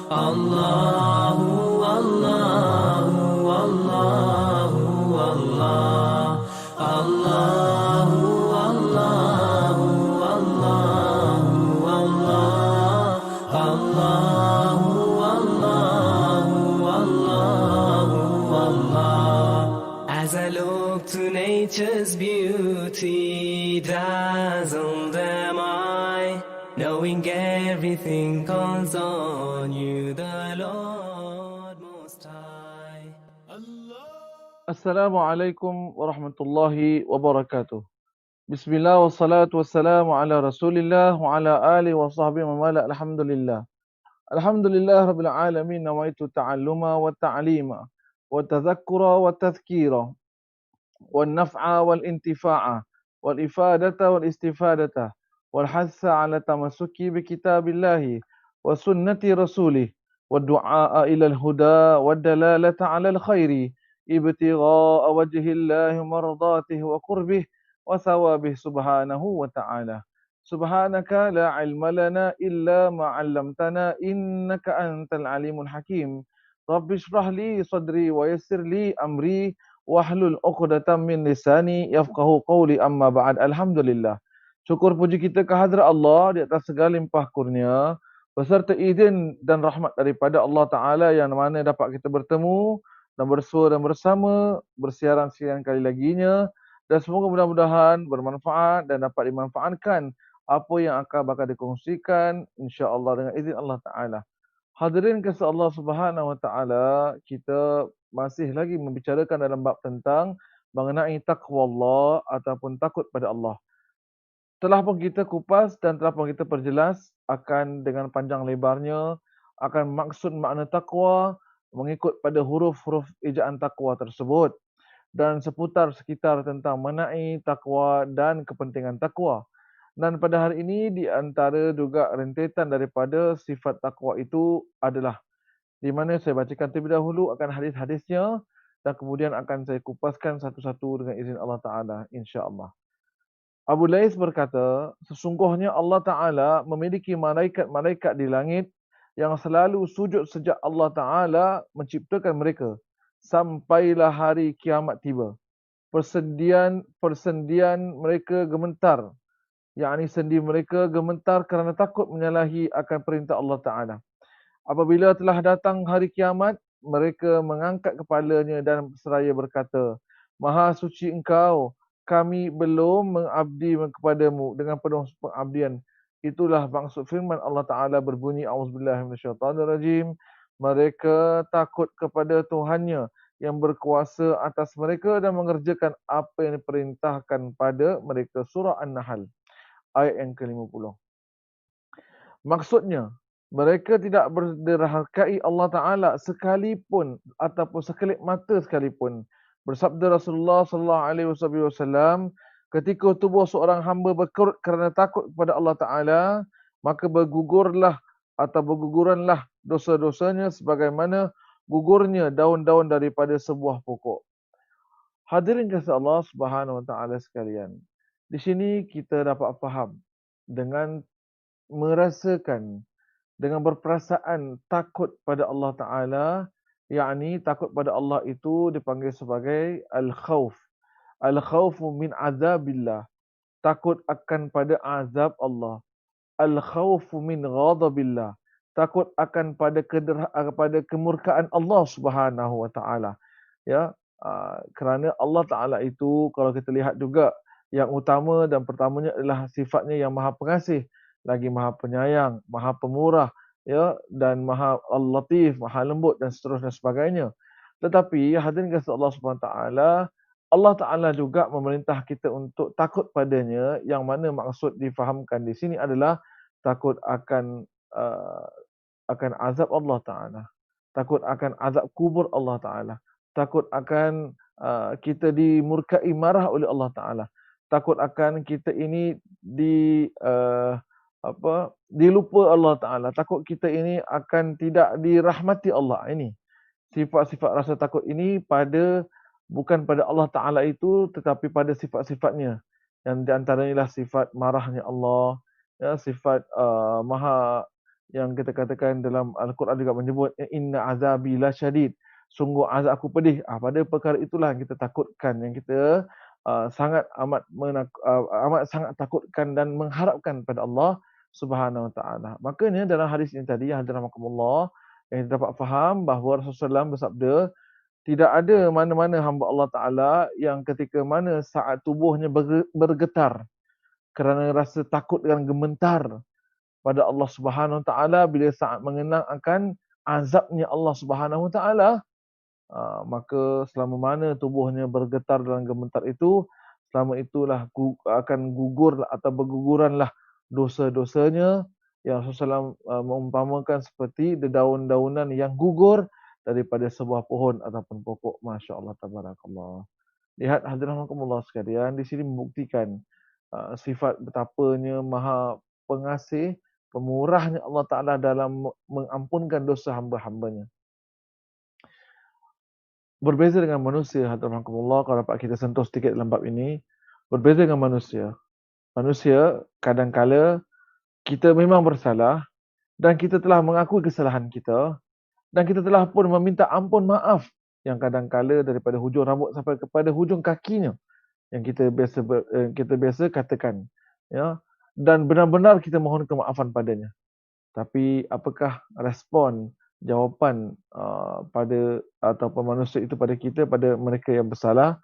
Allahu Allahu Allahu Allah Allahu Allahu Allahu Allah Allahu Allahu Allahu Allah. As I look to nature's beauty, dazzled am I, knowing everything calls on you, the Lord Most High. Assalamualaikum warahmatullahi wabarakatuh. Bismillah wassalatu wassalamu ala Rasulillah wa ala alihi wa sahbihi wa mala. Alhamdulillah. Alhamdulillah rabbil alamin, nawaitu ta'alluma wa ta'lima wa tadhakkura wa tadhkira wa naf'a wal intifa'a wal ifadata wal istifadata wal hatha ala tamassuki bi kitabillahi wa sunnati rasulih wa du'a ila al-huda wa dalalata ala al-khairi ibtigha'a wajhillahi mardatihi wa qurbih wa thawabih subhanahu wa ta'ala. Subhanaka la ilma lana illa ma 'allamtana innaka antal alimul hakim. Rabbi shrah li sadri wa yassir li amri wahlul 'uqdatam min lisani yafqahu qawli, amma ba'd. Alhamdulillah. Syukur puji kita kehadrat Allah di atas segala limpah kurnia beserta izin dan rahmat daripada Allah Taala yang mana dapat kita bertemu dan bersua dan bersama bersiaran sekian kali laginya, dan semoga mudah-mudahan bermanfaat dan dapat dimanfaatkan apa yang akan bakal dikongsikan insya-Allah dengan izin Allah Taala. Hadirin kasih Allah Subhanahu Wa Taala, kita masih lagi membicarakan dalam bab tentang mengenai takwa Allah ataupun takut pada Allah. Telah pun kita kupas dan telah pun kita perjelas akan dengan panjang lebarnya akan maksud makna takwa mengikut pada huruf-huruf ejaan takwa tersebut dan sekitar tentang mengenai takwa dan kepentingan takwa. Dan pada hari ini di antara juga rentetan daripada sifat takwa itu adalah di mana saya bacakan terlebih dahulu akan hadis-hadisnya dan kemudian akan saya kupaskan satu-satu dengan izin Allah Ta'ala insya-Allah. Abu Lais berkata, sesungguhnya Allah Ta'ala memiliki malaikat-malaikat di langit yang selalu sujud sejak Allah Ta'ala menciptakan mereka sampailah hari kiamat tiba. Persendian mereka gemetar, yakni sendi mereka gemetar kerana takut menyalahi akan perintah Allah Ta'ala. Apabila telah datang hari kiamat, mereka mengangkat kepalanya dan seraya berkata, Maha suci engkau, kami belum mengabdi kepadamu dengan penuh pengabdian. Itulah maksud firman Allah Ta'ala berbunyi, A'udzubillahi minasyaitanirrajim. Mereka takut kepada Tuhannya yang berkuasa atas mereka dan mengerjakan apa yang diperintahkan pada mereka. Surah An-Nahl, ayat yang ke-50. Maksudnya, mereka tidak berderhakai Allah Ta'ala sekalipun ataupun sekelip mata sekalipun. Bersabda Rasulullah sallallahu alaihi wasallam, ketika tubuh seorang hamba berkerut kerana takut kepada Allah Ta'ala, maka berguguranlah dosa-dosanya sebagaimana gugurnya daun-daun daripada sebuah pokok. Hadirin kasih Allah Subhanahu Wa Ta'ala sekalian, di sini kita dapat faham dengan merasakan, dengan berperasaan takut pada Allah Ta'ala, yakni takut pada Allah itu dipanggil sebagai al-khawf. Al-khawfu min azabillah, takut akan pada azab Allah. Al-khawfu min ghadabillah, takut akan pada kemurkaan Allah Subhanahu Wa Ta'ala. Ya, kerana Allah Ta'ala itu kalau kita lihat juga yang utama dan pertamanya adalah sifatnya yang maha pengasih, lagi maha penyayang, maha pemurah, ya, dan maha al-latif, maha lembut dan seterusnya sebagainya. Tetapi hadirin kasih Allah Subhanahu Taala, Allah Taala juga memerintah kita untuk takut padanya, yang mana maksud difahamkan di sini adalah takut akan azab Allah Taala, takut akan azab kubur Allah Taala, takut akan kita dimurkai marah oleh Allah Taala, takut akan kita ini dilupa Allah Ta'ala, takut kita ini akan tidak dirahmati Allah. Ini sifat-sifat rasa takut ini bukan pada Allah Ta'ala itu, tetapi pada sifat-sifatnya, yang di antaranya sifat marahnya Allah, ya, sifat maha yang kita katakan dalam Al-Quran juga menyebut inna azabi la syadid, sungguh azab aku pedih. Pada perkara itulah yang kita takutkan, yang kita sangat amat sangat takutkan dan mengharapkan pada Allah Subhanahu Wa Taala. Makanya dalam hadis ini tadi yang hadirin yang kita dapat faham bahawa Rasulullah SAW bersabda, tidak ada mana-mana hamba Allah Taala yang ketika mana saat tubuhnya bergetar kerana rasa takut dan gemetar pada Allah Subhanahu Wa Taala bila saat mengenang akan azabnya Allah Subhanahu Wa Taala, maka selama mana tubuhnya bergetar dan gemetar itu, selama itulah akan gugur atau berguguranlah dosa-dosanya, yang Rasulullah mengumpamakan seperti dedaun-daunan yang gugur daripada sebuah pohon ataupun pokok. Masya Allah, tabarakallah. Lihat hadirin rahimakumullah sekalian, di sini membuktikan sifat betapanya maha pengasih, pemurahnya Allah Ta'ala dalam mengampunkan dosa hamba-hambanya. Berbeza dengan manusia, hadirin rahimakumullah, kalau dapat kita sentuh sedikit dalam bab ini, berbeza dengan manusia. Manusia, kadang-kala kita memang bersalah dan kita telah mengakui kesalahan kita dan kita telah pun meminta ampun maaf yang kadang-kala daripada hujung rambut sampai kepada hujung kakinya yang kita biasa katakan, ya, dan benar-benar kita mohon kemaafan padanya. Tapi apakah respon jawapan pada ataupun manusia itu pada kita, pada mereka yang bersalah?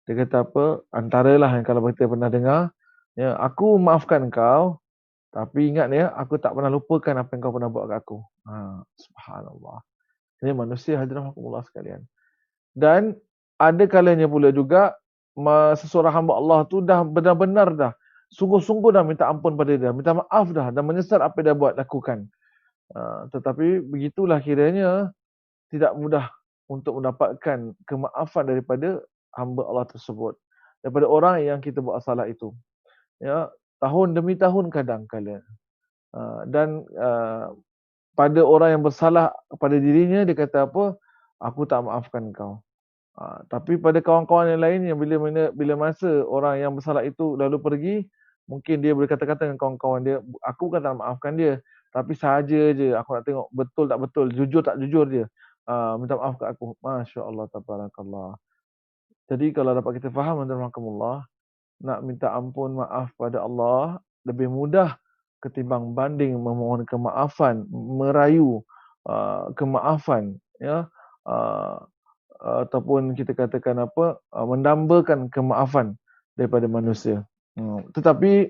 Dia kata apa? Antaralah yang kalau kita pernah dengar, ya, aku maafkan kau, tapi ingat ya, aku tak pernah lupakan apa yang kau pernah buat kat aku. Subhanallah. Ini manusia, hadirin rahimakumullah sekalian. Dan ada kalanya pula juga seseorang hamba Allah tu dah benar-benar dah sungguh-sungguh dah minta ampun pada dia, minta maaf dah dan menyesal apa yang dia buat lakukan. Tetapi begitulah kiranya tidak mudah untuk mendapatkan kemaafan daripada hamba Allah tersebut, daripada orang yang kita buat salah itu. Ya, tahun demi tahun kadang-kala. Dan pada orang yang bersalah pada dirinya, dia kata apa? Aku tak maafkan kau. Tapi pada kawan-kawan yang lain yang bila masa orang yang bersalah itu lalu pergi, mungkin dia boleh kata-kata dengan kawan-kawan dia, aku bukan tak maafkan dia, tapi saja je aku nak tengok betul tak betul, jujur tak jujur dia. Minta maaf kat aku. Masya Allah, tabarakallah. Jadi kalau dapat kita faham, alhamdulillah, nak minta ampun maaf pada Allah lebih mudah ketimbang banding memohon kemaafan, merayu kemaafan, ya. Ataupun kita katakan apa, mendambakan kemaafan daripada manusia. Tetapi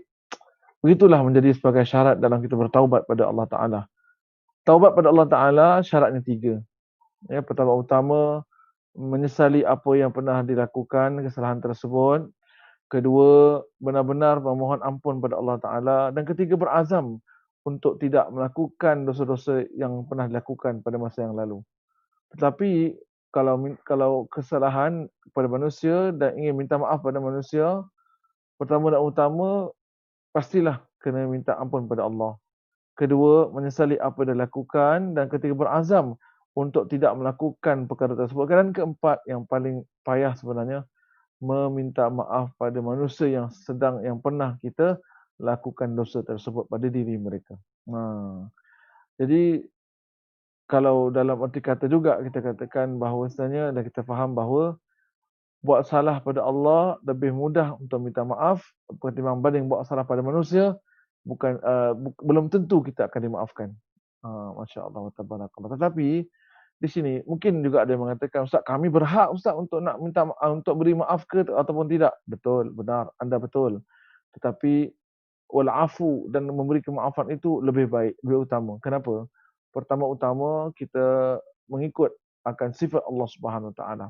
begitulah menjadi sebagai syarat dalam kita bertaubat pada Allah Ta'ala. Taubat pada Allah Ta'ala syaratnya 3. Ya, pertama utama, menyesali apa yang pernah dilakukan, kesalahan tersebut. Kedua, benar-benar memohon ampun pada Allah Ta'ala. Dan ketiga, berazam untuk tidak melakukan dosa-dosa yang pernah dilakukan pada masa yang lalu. Tetapi kalau kesalahan kepada manusia dan ingin minta maaf pada manusia, pertama dan utama pastilah kena minta ampun pada Allah. Kedua, menyesali apa yang dilakukan, dan ketiga, berazam untuk tidak melakukan perkara tersebut. Dan keempat, yang paling payah sebenarnya, meminta maaf pada manusia yang pernah kita lakukan dosa tersebut pada diri mereka. Jadi kalau dalam arti kata juga kita katakan bahawasanya dan kita faham bahawa buat salah pada Allah lebih mudah untuk minta maaf ketimbang banding buat salah pada manusia, belum tentu kita akan dimaafkan. Masya Allah, tabarakallah. Tetapi di sini mungkin juga ada yang mengatakan, Ustaz, kami berhak Ustaz untuk nak minta untuk beri maaf ke ataupun tidak? Betul, benar, anda betul. Tetapi wal afu dan memberi kemaafan itu lebih baik, lebih utama. Kenapa? Pertama-utama kita mengikut akan sifat Allah Subhanahu Wa Taala.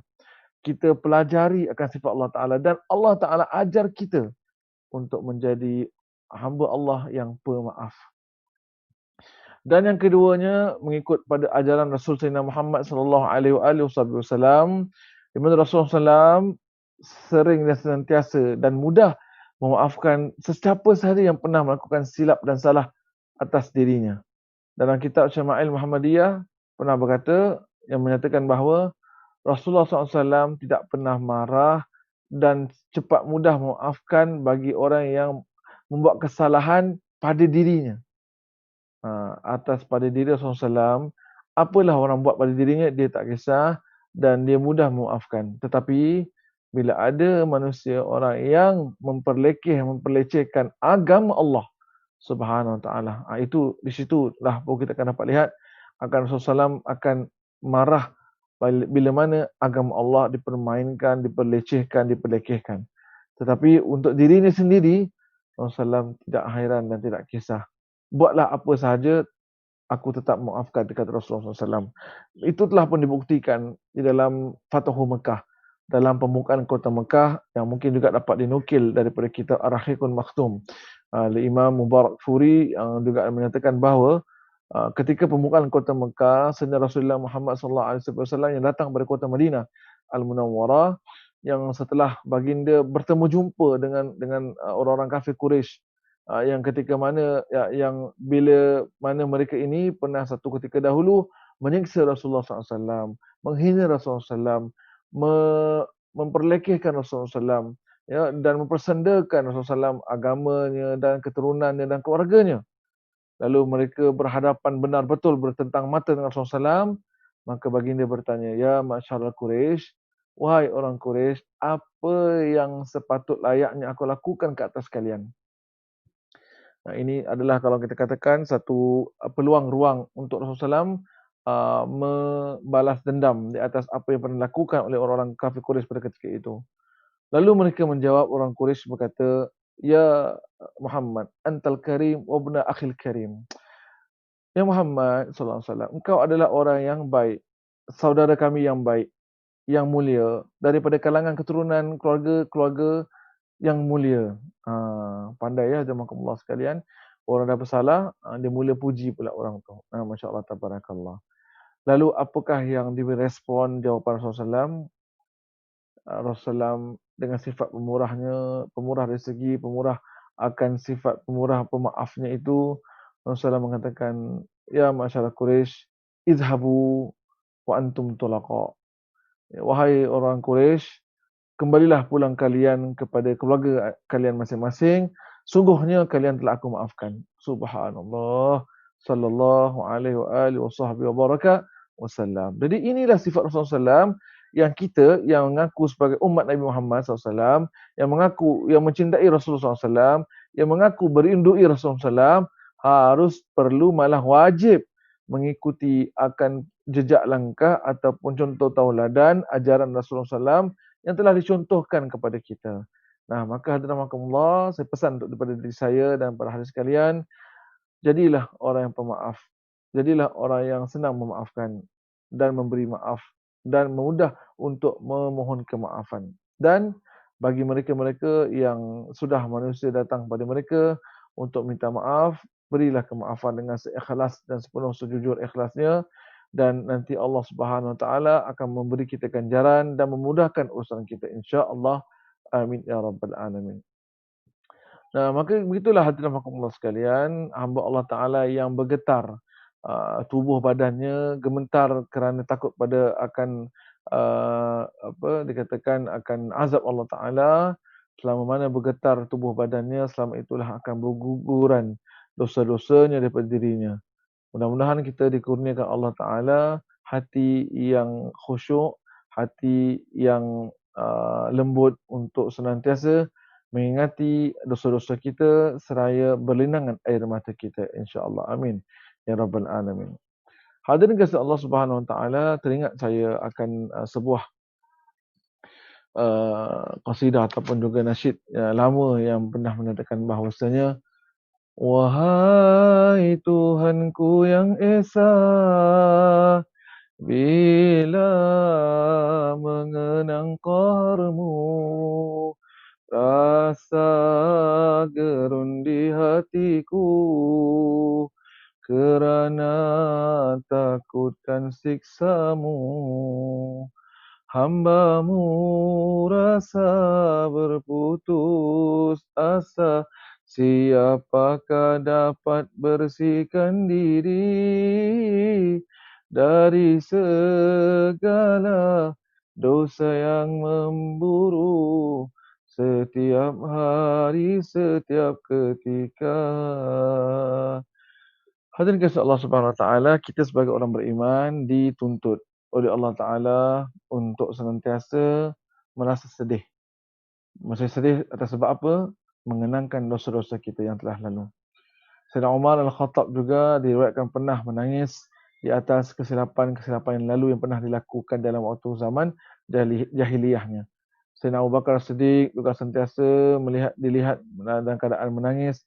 Kita pelajari akan sifat Allah Taala dan Allah Taala ajar kita untuk menjadi hamba Allah yang pemaaf. Dan yang keduanya mengikut pada ajaran Rasul Sayyidina Muhammad sallallahu alaihi wasallam, di mana Rasulullah SAW sering dan senantiasa dan mudah memaafkan sesiapa sahaja yang pernah melakukan silap dan salah atas dirinya. Dalam kitab Syama'il Muhammadiyah pernah berkata yang menyatakan bahawa Rasulullah SAW tidak pernah marah dan cepat mudah memaafkan bagi orang yang membuat kesalahan pada dirinya. atas pada diri Rasulullah SAW, apalah orang buat pada dirinya, dia tak kisah dan dia mudah memaafkan. Tetapi bila ada manusia orang yang memperlecehkan agama Allah Subhanahu Wa Taala, itu di situlah baru kita akan dapat lihat akan Rasulullah SAW akan marah bila mana agama Allah dipermainkan, diperlecehkan, diperlekehkan. Tetapi untuk dirinya sendiri, Rasulullah SAW tidak hairan dan tidak kisah. Buatlah apa sahaja, aku tetap maafkan, dekat Rasulullah SAW. Itu telah pun dibuktikan di dalam Fathu Mekah, dalam pembukaan kota Mekah yang mungkin juga dapat dinukil daripada kitab Ar-Rahiqul Makhtum. Imam Mubarak Furi yang juga menyatakan bahawa ketika pembukaan kota Mekah, Sayyidina Rasulullah Muhammad SAW yang datang dari kota Madinah Al-Munawwarah, yang setelah baginda bertemu jumpa dengan orang-orang kafir Quraisy, yang ketika mana yang bila mana mereka ini pernah satu ketika dahulu menyiksa Rasulullah SAW, menghina Rasulullah SAW, memperlekehkan Rasulullah SAW, ya, dan mempersendakan Rasulullah SAW, agamanya dan keturunannya dan keluarganya. Lalu mereka berhadapan benar betul bertentang mata dengan Rasulullah SAW. Maka baginda bertanya, ya masyarakat Quraisy, wahai orang Quraisy, apa yang sepatut layaknya aku lakukan ke atas kalian? Ini adalah kalau kita katakan satu peluang ruang untuk Rasulullah SAW membalas dendam di atas apa yang pernah dilakukan oleh orang-orang kafir Quraisy pada ketika itu. Lalu mereka menjawab, orang Quraisy berkata, ya Muhammad, antal karim wa ibna akhil karim. Ya Muhammad sallallahu alaihi wasallam, engkau adalah orang yang baik, saudara kami yang baik, yang mulia, daripada kalangan keturunan keluarga yang mulia. Pandai ya jemaah sekalian. Orang dah bersalah, dia mula puji pula orang tu. Masya-Allah tabarakallah. Lalu apakah yang direspon jawapan Rasulullah SAW? Rasulullah SAW dengan sifat pemurahnya, pemurah dari segi pemurah akan sifat pemurah pemaafnya itu, Rasulullah SAW mengatakan, ya masyarakat Quraisy, izhabu wa antum tulaqa. Wahai orang Quraisy, kembalilah pulang kalian kepada keluarga kalian masing-masing. Sungguhnya kalian telah aku maafkan. Subhanallah. Sallallahu alaihi wa alihi wa baraka wasallam. Jadi inilah sifat Rasulullah SAW yang kita yang mengaku sebagai umat Nabi Muhammad SAW, yang mengaku yang mencintai Rasulullah SAW, yang mengaku berindui Rasulullah SAW, harus perlu malah wajib mengikuti akan jejak langkah ataupun contoh tauladan ajaran Rasulullah SAW yang telah dicontohkan kepada kita. Maka hadirin rahimakumullah, saya pesan daripada diri saya dan para hadirin sekalian, jadilah orang yang pemaaf. Jadilah orang yang senang memaafkan dan memberi maaf dan mudah untuk memohon kemaafan. Dan bagi mereka-mereka yang sudah manusia datang kepada mereka untuk minta maaf, berilah kemaafan dengan seikhlas dan sepenuh sejujur ikhlasnya, dan nanti Allah Subhanahu Wa Taala akan memberi kita ganjaran dan memudahkan urusan kita, insya-Allah. Amin ya rabbal alamin. Maka begitulah hadirin rahimakumullah sekalian, hamba Allah Taala yang bergetar, tubuh badannya gemetar kerana takut pada akan dikatakan akan azab Allah Taala. Selama mana bergetar tubuh badannya, selama itulah akan berguguran dosa-dosanya daripada dirinya. Mudah-mudahan kita dikurniakan Allah Taala hati yang khusyuk, hati yang lembut untuk senantiasa mengingati dosa-dosa kita seraya berlinangan air mata kita, insya-Allah. Amin ya rabbal alamin. Hadirin kasih Allah Subhanahu Wa Taala, teringat saya akan sebuah qasidah ataupun juga nasyid lama yang pernah menyatakan bahawasanya, wahai Tuhanku yang Esa, bila mengenang qaharmu, rasa gerun di hatiku, kerana takutkan siksamu. Hamba-Mu rasa berputus asa, siapakah dapat bersihkan diri dari segala dosa yang memburu setiap hari, setiap ketika. Hadirin kasih Allah Subhanahu Wa Taala, kita sebagai orang beriman dituntut oleh Allah Taala untuk senantiasa merasa sedih. Merasa sedih atas sebab apa? Mengenangkan dosa-dosa kita yang telah lalu. Sayyidina Umar Al-Khattab juga diriwayatkan pernah menangis di atas kesilapan-kesilapan yang lalu yang pernah dilakukan dalam waktu zaman jahiliyahnya. Sayyidina Abu Bakar Siddiq juga sentiasa dilihat dalam keadaan menangis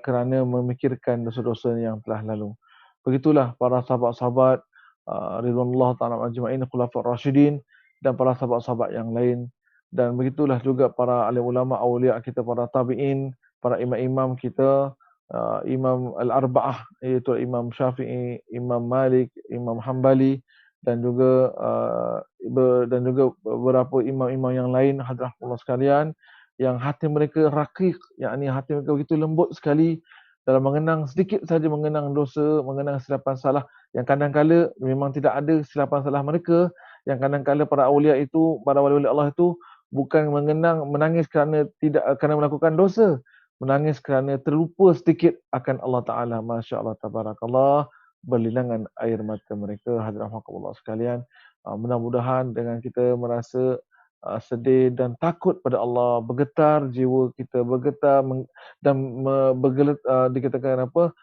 kerana memikirkan dosa-dosa yang telah lalu. Begitulah para sahabat-sahabat ridwanullah ta'ala ajma'in, khulafaur rasyidin dan para sahabat-sahabat yang lain. Dan begitulah juga para alim ulama, awliya kita, para tabi'in, para imam-imam kita, Imam Al-Arba'ah, iaitu Imam Syafi'i, Imam Malik, Imam Hambali dan juga beberapa imam-imam yang lain, hadirin Allah sekalian, yang hati mereka raqiq, yakni hati mereka begitu lembut sekali dalam mengenang sedikit saja, mengenang dosa, mengenang silapan salah yang kadang-kala memang tidak ada silapan salah mereka, yang kadang-kala para awliya itu, para wali-wali Allah itu bukan menangis kerana melakukan dosa, menangis kerana terlupa sedikit akan Allah Ta'ala. Masya Allah, tabarakallah, berlinangan air mata mereka. Hadirin Allah sekalian, mudah-mudahan dengan kita merasa sedih dan takut pada Allah, bergetar jiwa kita, bergetar dan dikatakan apa,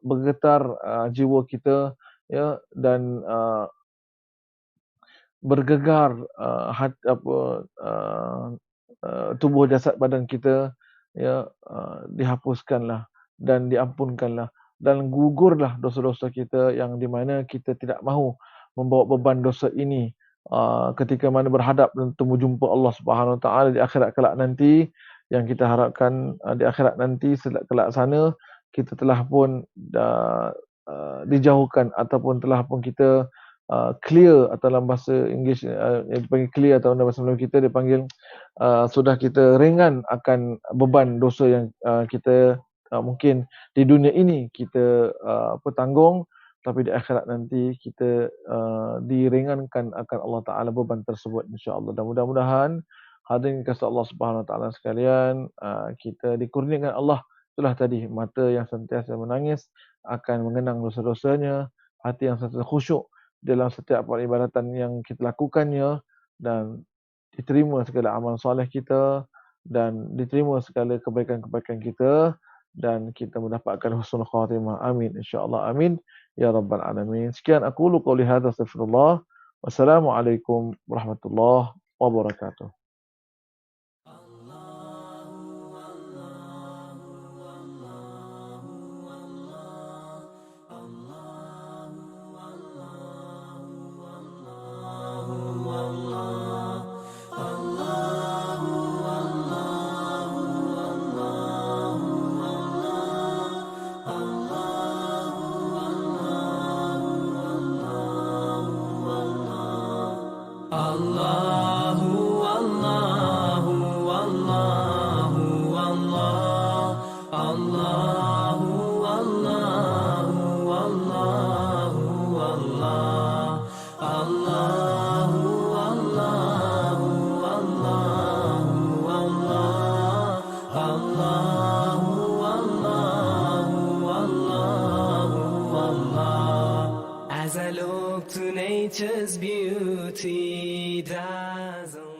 bergetar jiwa kita, ya, dan bergegar tubuh jasad badan kita, ya, dihapuskanlah dan diampunkanlah dan gugurlah dosa-dosa kita yang di mana kita tidak mahu membawa beban dosa ini ketika mana berhadap dan temu jumpa Allah Subhanahu Wa Taala di akhirat kelak nanti, yang kita harapkan di akhirat nanti kelak sana kita telah pun dijauhkan ataupun telah pun kita clear, atau dalam bahasa Inggeris dipanggil clear, atau dalam bahasa Melayu kita dipanggil sudah kita ringan akan beban dosa yang kita mungkin di dunia ini kita tanggung, tapi di akhirat nanti kita diringankan akan Allah Ta'ala beban tersebut, insya-Allah. Dan mudah-mudahan hadirin kasih Allah Subhanahu Wa Ta'ala sekalian, kita dikurniakan Allah itulah tadi mata yang sentiasa menangis akan mengenang dosa-dosanya, hati yang sentiasa khusyuk dalam setiap peribadatan yang kita lakukannya, dan diterima segala amal soleh kita dan diterima segala kebaikan-kebaikan kita, dan kita mendapatkan husnul khatimah. Amin, insya-Allah. Amin ya rabbal alamin. Sekian aku qouli hadza, astaghfirullah. Wassalamualaikum warahmatullahi wabarakatuh. As I look to nature's beauty dazzle